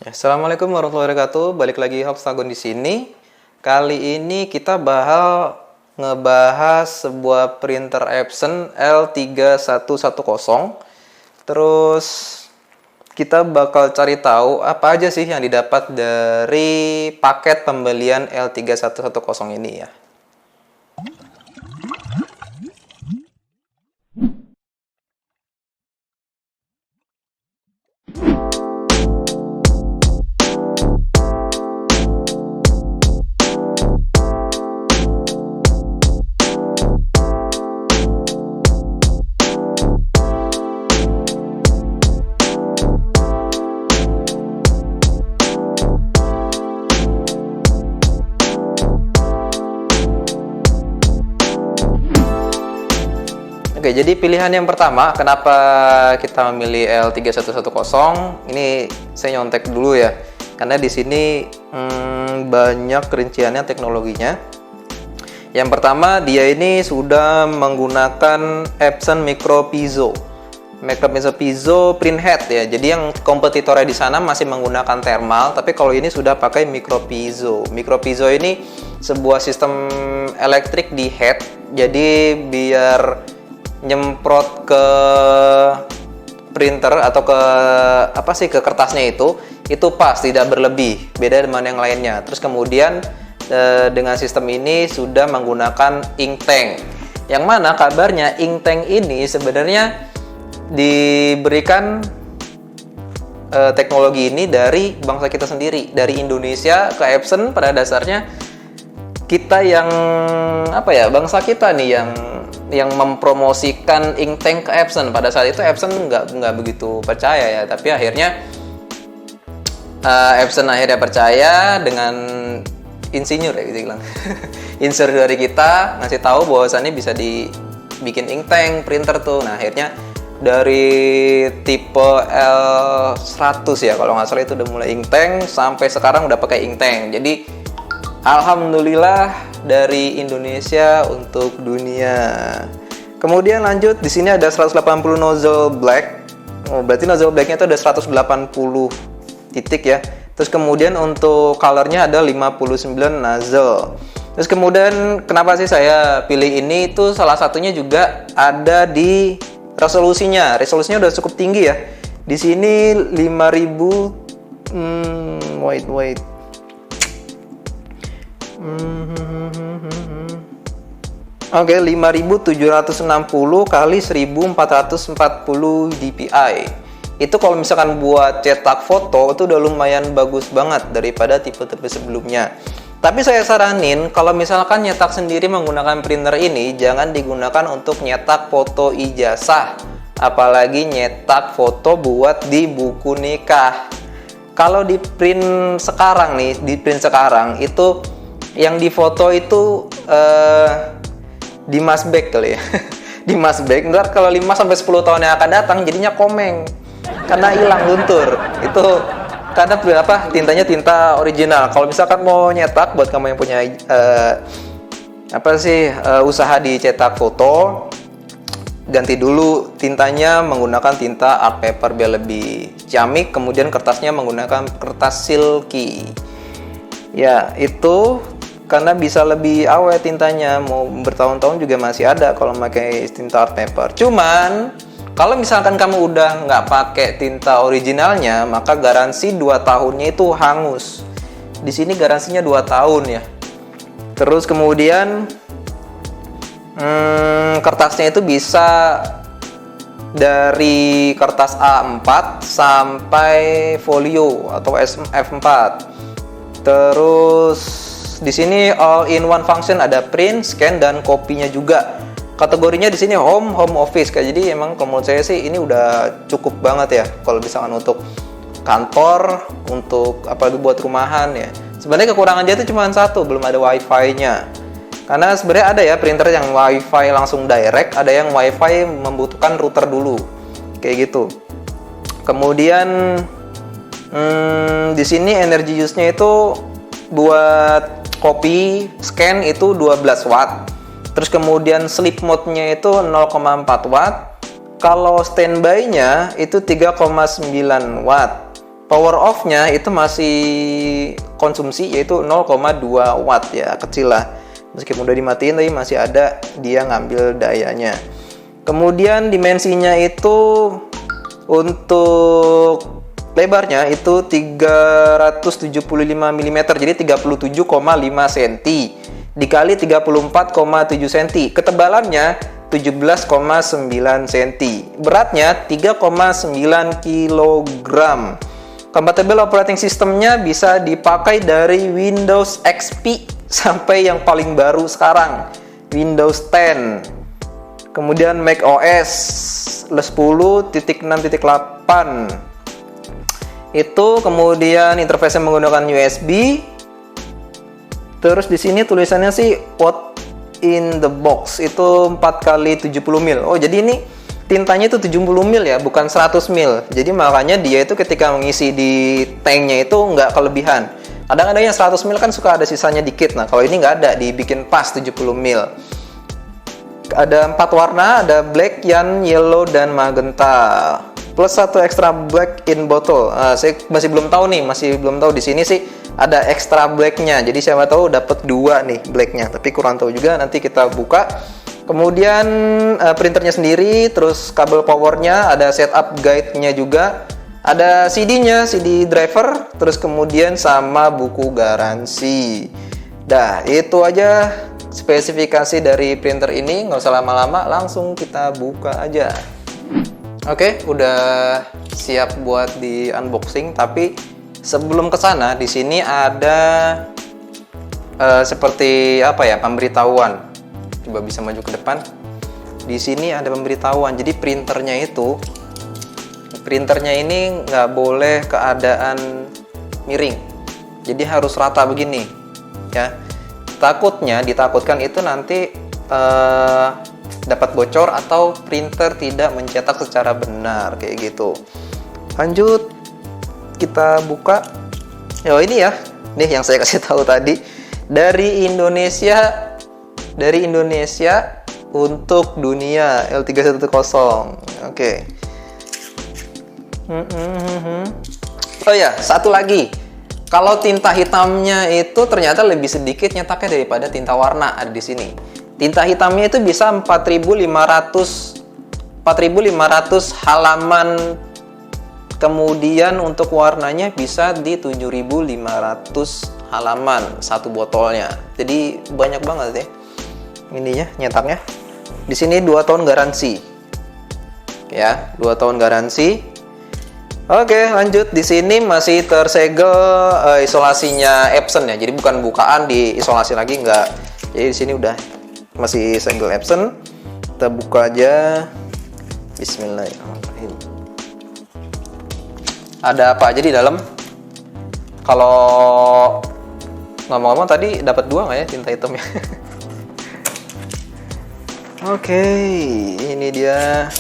Assalamualaikum warahmatullahi wabarakatuh. Balik lagi Hoksagon di sini. Kali ini kita bakal ngebahas sebuah printer Epson L3110. Terus kita bakal cari tahu apa aja sih yang didapat dari paket pembelian L3110 ini ya. Oke, jadi pilihan yang pertama, kenapa kita memilih L3110? Ini saya nyontek dulu ya, karena di sini banyak rinciannya teknologinya. Yang pertama, dia ini sudah menggunakan Epson Micro Piezo print head ya. Jadi yang kompetitornya di sana masih menggunakan thermal, tapi kalau ini sudah pakai Micro Piezo. Micro Piezo ini sebuah sistem elektrik di head, jadi biar nyemprot ke printer atau ke kertasnya itu pas, tidak berlebih, beda dengan yang lainnya. Terus kemudian dengan sistem ini sudah menggunakan ink tank, yang mana kabarnya ink tank ini sebenarnya diberikan teknologi ini dari bangsa kita sendiri, dari Indonesia ke Epson. Pada dasarnya kita yang bangsa kita nih yang mempromosikan ink tank ke Epson. Pada saat itu Epson nggak begitu percaya ya, tapi akhirnya Epson akhirnya percaya dengan insinyur ya gitu bilang. Insinyur dari kita ngasih tahu bahwasannya bisa dibikin ink tank printer tuh. Nah akhirnya dari tipe L100 ya kalau nggak salah itu udah mulai ink tank, sampai sekarang udah pakai ink tank. Jadi alhamdulillah dari Indonesia untuk dunia. Kemudian lanjut, di sini ada 180 nozzle black. Oh, berarti nozzle blacknya itu ada 180 titik ya. Terus kemudian untuk colornya ada 59 nozzle. Terus kemudian kenapa sih saya pilih ini? Itu salah satunya juga ada di resolusinya. Resolusinya udah cukup tinggi ya. Di sini 5000 wait. Oke, 5760 kali 1440 dpi. Itu kalau misalkan buat cetak foto itu udah lumayan bagus banget daripada tipe-tipe sebelumnya. Tapi saya saranin kalau misalkan nyetak sendiri menggunakan printer ini, jangan digunakan untuk nyetak foto ijazah, apalagi nyetak foto buat di buku nikah. Kalau di print sekarang itu yang difoto itu di masbek kali ya. Di masbek, ntar kalau 5-10 tahun yang akan datang jadinya komeng karena hilang, luntur. Itu karena tintanya tinta original. Kalau misalkan mau nyetak buat kamu yang punya usaha dicetak foto, ganti dulu tintanya menggunakan tinta art paper biar lebih ciamik. Kemudian kertasnya menggunakan kertas silky. Ya, itu karena bisa lebih awet tintanya, mau bertahun-tahun juga masih ada kalau pakai tinta art paper. Cuman kalau misalkan kamu udah nggak pakai tinta originalnya, maka garansi 2 tahunnya itu hangus. Di sini garansinya 2 tahun ya. Terus kemudian kertasnya itu bisa dari kertas A4 sampai folio atau F4. Terus di sini all in one function, ada print, scan, dan kopinya juga. Kategorinya di sini home office. Jadi emang menurut saya sih ini udah cukup banget ya kalau misalkan untuk kantor, untuk apalagi buat rumahan ya. Sebenarnya kekurangan dia itu cuma satu, belum ada wifi-nya. Karena sebenarnya ada ya printer yang wifi langsung direct, ada yang wifi membutuhkan router dulu, kayak gitu. Kemudian di sini energy use-nya itu buat copy, scan itu 12 watt. Terus kemudian sleep mode-nya itu 0,4 watt. Kalau standby-nya itu 3,9 watt. Power off-nya itu masih konsumsi yaitu 0,2 watt ya, kecil lah. Meskipun udah dimatiin tapi masih ada dia ngambil dayanya. Kemudian dimensinya itu untuk lebarnya itu 375 mm, jadi 37,5 cm dikali 34,7 cm. Ketebalannya 17,9 cm. Beratnya 3,9 kg. Compatible operating systemnya bisa dipakai dari Windows XP sampai yang paling baru sekarang, Windows 10. Kemudian Mac OS 10.6.8 itu, kemudian interface menggunakan USB. Terus di sini tulisannya sih what in the box itu 4 kali 70 mil. Oh, jadi ini tintanya itu 70 mil ya, bukan 100 mil. Jadi makanya dia itu ketika mengisi di tanknya itu nggak kelebihan. Kadang-kadang yang 100 mil kan suka ada sisanya dikit. Nah, kalau ini nggak ada, dibikin pas 70 mil. Ada 4 warna, ada black, cyan, yellow, dan magenta. Plus 1 extra black in bottle. Saya masih belum tahu nih, di sini sih ada extra blacknya. Jadi siapa tahu dapat 2 nih blacknya. Tapi kurang tahu juga, nanti kita buka. Kemudian printernya sendiri, terus kabel powernya, ada setup guide-nya juga, ada CD-nya, CD driver, terus kemudian sama buku garansi. Dah, itu aja spesifikasi dari printer ini. Nggak usah lama-lama, langsung kita buka aja. Oke, udah siap buat di unboxing. Tapi sebelum kesana, di sini ada seperti apa ya, pemberitahuan. Coba bisa maju ke depan. Di sini ada pemberitahuan. Jadi printernya ini nggak boleh keadaan miring. Jadi harus rata begini, ya. Ditakutkan itu nanti dapat bocor atau printer tidak mencetak secara benar kayak gitu. Lanjut, kita buka. Oh, ini ya. Nih yang saya kasih tahu tadi, dari Indonesia untuk dunia L310. Oke. Oh ya, satu lagi. Kalau tinta hitamnya itu ternyata lebih sedikit nyetaknya daripada tinta warna, ada di sini. Tinta hitamnya itu bisa 4.500 halaman. Kemudian untuk warnanya bisa di 7.500 halaman satu botolnya. Jadi banyak banget deh ininya, nyetaknya. Di sini 2 tahun garansi. Ya, 2 tahun garansi. Oke, lanjut. Di sini masih tersegel isolasinya Epson ya. Jadi bukan bukaan diisolasi lagi, enggak. Jadi di sini udah masih segel Epson. Kita buka aja. Bismillahirrahmanirrahim. Ada apa aja di dalam? Kalau ngomong-ngomong tadi dapat 2 nggak ya tinta hitamnya? Oke, ini dia.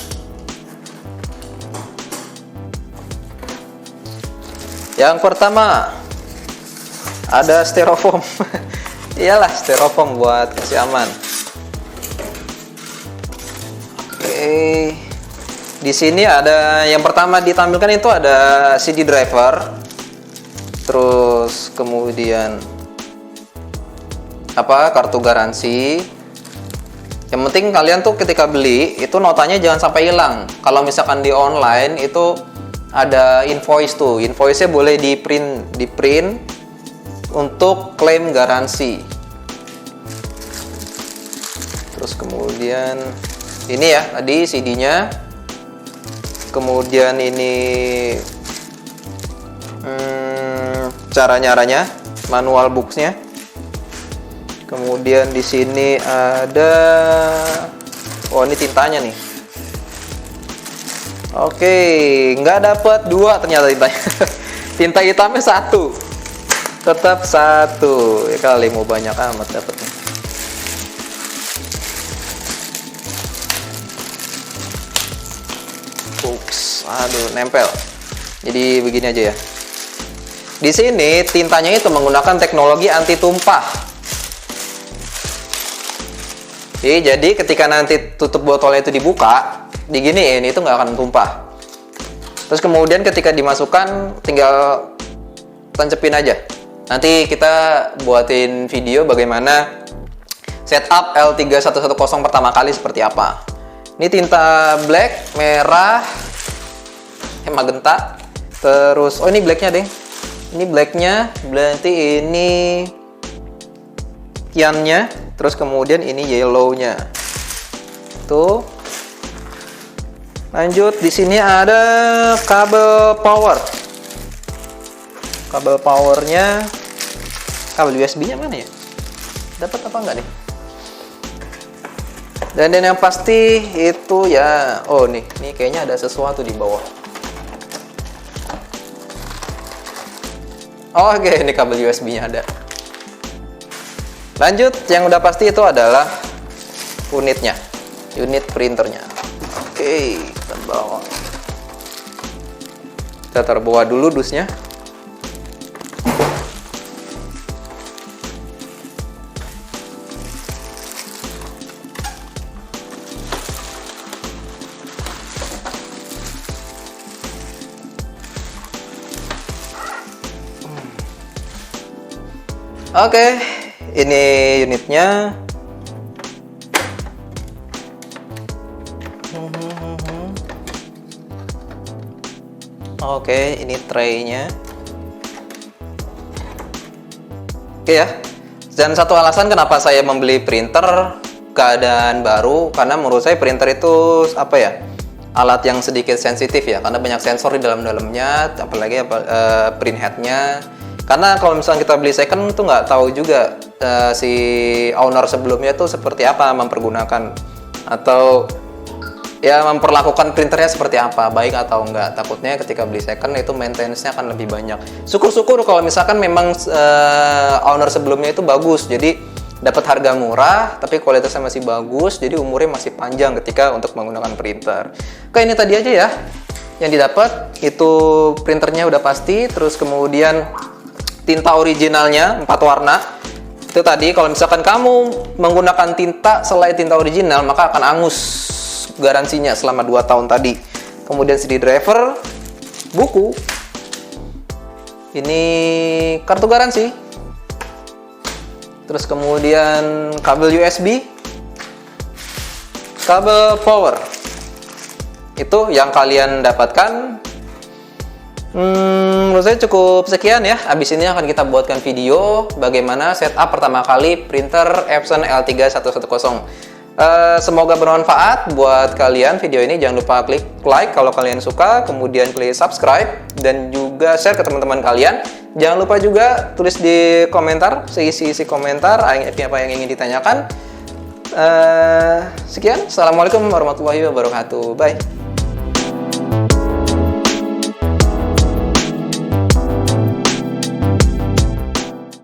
Yang pertama ada styrofoam. Iyalah, styrofoam buat kasih aman. Oke. Di sini ada yang pertama ditampilkan itu ada CD driver. Terus kemudian kartu garansi. Yang penting kalian tuh ketika beli itu notanya jangan sampai hilang. Kalau misalkan di online itu ada invoice tuh. Invoice-nya boleh di print untuk klaim garansi. Terus kemudian ini ya tadi CD-nya. Kemudian ini cara nyaranya, manual books-nya. Kemudian di sini ada, ini tintanya nih. Oke, nggak dapat 2 ternyata tintanya. Tinta hitamnya 1, tetap 1. Ya kali mau banyak amat dapatnya. Ups, aduh, nempel. Jadi begini aja ya. Di sini tintanya itu menggunakan teknologi anti tumpah. Jadi ketika nanti tutup botolnya itu dibuka, diginiin itu nggak akan tumpah. Terus kemudian ketika dimasukkan tinggal tancepin aja. Nanti kita buatin video bagaimana setup L3110 pertama kali seperti apa. Ini tinta black, merah, magenta. Terus oh ini blacknya deh. Ini blacknya, berarti ini cyannya. Terus kemudian ini yellownya. Tuh. Lanjut, di sini ada kabel power. Kabel powernya, kabel USB-nya mana ya? Dapat apa enggak nih? Dan yang pasti itu ya, oh nih kayaknya ada sesuatu di bawah. Oh, oke, ini kabel USB-nya ada. Lanjut, yang udah pasti itu adalah unitnya, unit printernya. Oke, kita bawa. Kita taruh bawah dulu dusnya. Oke, ini unitnya. Oke, ini tray-nya. Oke ya. Dan satu alasan kenapa saya membeli printer keadaan baru, karena menurut saya printer itu apa ya? Alat yang sedikit sensitif ya, karena banyak sensor di dalamnya, apalagi print head-nya. Karena kalau misalnya kita beli second tuh nggak tahu juga si owner sebelumnya tuh seperti apa mempergunakan atau ya memperlakukan printernya seperti apa, baik atau enggak. Takutnya ketika beli second itu maintenance-nya akan lebih banyak. Syukur-syukur kalau misalkan memang owner sebelumnya itu bagus, jadi dapat harga murah tapi kualitasnya masih bagus, jadi umurnya masih panjang ketika untuk menggunakan printer. Oke, ini tadi aja ya yang didapat. Itu printernya udah pasti, terus kemudian tinta originalnya 4 warna. Itu tadi kalau misalkan kamu menggunakan tinta selain tinta original maka akan angus garansinya selama 2 tahun tadi. Kemudian CD driver, buku. Ini kartu garansi. Terus kemudian kabel USB, kabel power. Itu yang kalian dapatkan. Menurut saya cukup sekian ya. Abis ini akan kita buatkan video bagaimana setup pertama kali printer Epson L3110. Semoga bermanfaat buat kalian video ini. Jangan lupa klik like kalau kalian suka, kemudian klik subscribe dan juga share ke teman-teman kalian. Jangan lupa juga tulis di komentar, isi komentar apa yang ingin ditanyakan. Sekian, assalamualaikum warahmatullahi wabarakatuh. Bye.